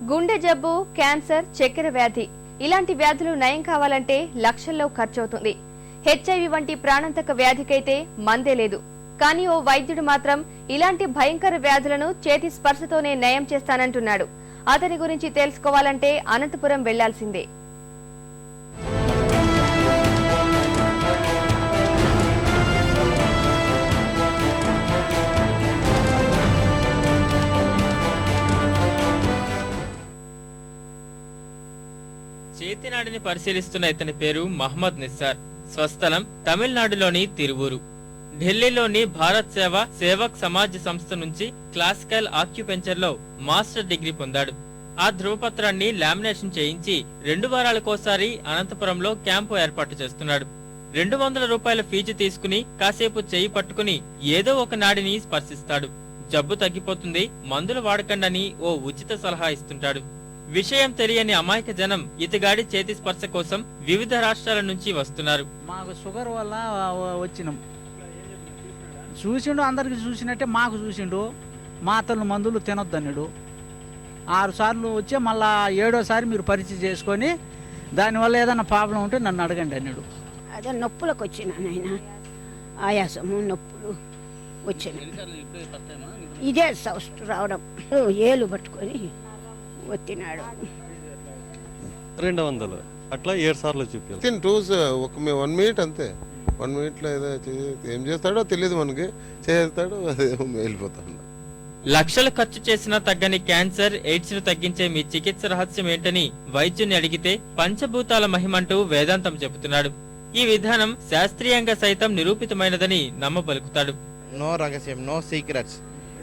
గుండె జబ్బు, క్యాన్సర్, చక్కెర వ్యాధి ఇలాంటి వ్యాధులు నయం కావాలంటే లక్షల్లో ఖర్చవుతుంది. హెచ్ఐవి వంటి ప్రాణాంతక వ్యాధికైతే మందే లేదు. కానీ ఓ వైద్యుడు మాత్రం ఇలాంటి భయంకర వ్యాధులను చేతి స్పర్శతోనే నయం చేస్తానంటున్నాడు. అతని గురించి తెలుసుకోవాలంటే అనంతపురం వెళ్లాల్సిందే. చేతినాడిని పరిశీలిస్తున్న ఇతని పేరు మహమ్మద్ నిస్సార్. స్వస్థలం తమిళనాడులోని తిరువూరు. ఢిల్లీలోని భారత్ సేవక్ సమాజ్ సంస్థ నుంచి క్లాసికల్ ఆక్యుపెంచర్ లో మాస్టర్ డిగ్రీ పొందాడు. ఆ ధృవపత్రాన్ని లామినేషన్ చేయించి 2 వారాలకోసారి అనంతపురంలో క్యాంపు ఏర్పాటు చేస్తున్నాడు. 200 రూపాయల ఫీజు తీసుకుని కాసేపు చేయి పట్టుకుని ఏదో ఒక నాడిని స్పర్శిస్తాడు. జబ్బు తగ్గిపోతుంది, మందులు వాడకండని ఓ ఉచిత సలహా ఇస్తుంటాడు. విషయం తెలియని అమాయక జనం ఇతగాడి చేతి స్పర్శ కోసం వివిధ రాష్ట్రాల నుంచి వస్తున్నారు. మాకు షుగర్ వల్ల వచ్చినాం. చూసిండు, అందరికి చూసినట్టే మాకు చూసిండు. మాతలు మందులు తినొద్దన్నాడు. 6 సార్లు వచ్చి మళ్ళా 7వ సారి మీరు పరీక్ష చేసుకొని దానివల్ల ఏదైనా ప్రాబ్లం ఉంటే నన్ను అడగండి అన్నాడు. అదే నొప్పులకు వచ్చిన ఆయన ఆయాసము నొప్పులు వచ్చిన ఇదే సౌస్ట్ రావడం ఏలు పట్టుకొని వచ్చినాడు. 200 అట్లా 7 సార్లు చూపించాలి. 1 మినిట్ అంతే. 1 మినిట్లో ఏదో ఏం చేస్తాడో తెలియదు, మనకి చేస్తాడో అదే వెళ్ళిపోతాడు. లక్షలు ఖర్చు చేసినా తగ్గని క్యాన్సర్, ఎయిడ్స్ ను తగ్గించే మీ చికిత్స రహస్యం ఏంటని వైద్యుని అడిగితే పంచభూతాల మహిమంటూ వేదాంతం చెబుతున్నాడు. ఈ విధానం శాస్త్రీయంగా సైతం నిరూపితమైనదని నమ్మబలుకుతాడు. నో రహస్యం, no secrets.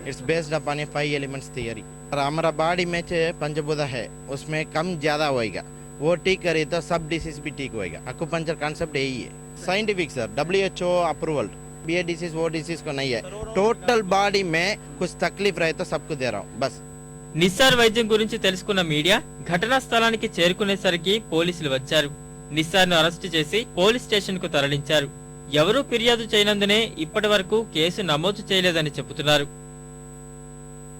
It's based upon a 5 elements theory. और हमारा बॉडी में पंचभूत है, उसमें कम ज्यादा होएगा. वो ठीक करे तो सब डिसीज भी ठीक होएगा. अकुपंचर कॉन्सेप्ट यही है. Scientific sir, WHO approval. ये डिसीज वो डिसीज को नहीं है. टोटल बॉडी में कुछ तकलीफ रहे तो सबको दे रहा हूँ बस. నిస్సార్ వైద్యం గురించి తెలుసుకున్న మీడియా ఘటనా స్థలానికి చేరుకునేసరికి పోలీసులు వచ్చారు. నిస్సార్ ను అరెస్టు చేసి పోలీస్ స్టేషన్ కు తరలించారు. ఎవరూ ఫిర్యాదు చేయనందునే ఇప్పటి వరకు కేసు నమోదు చేయలేదని చెబుతున్నారు.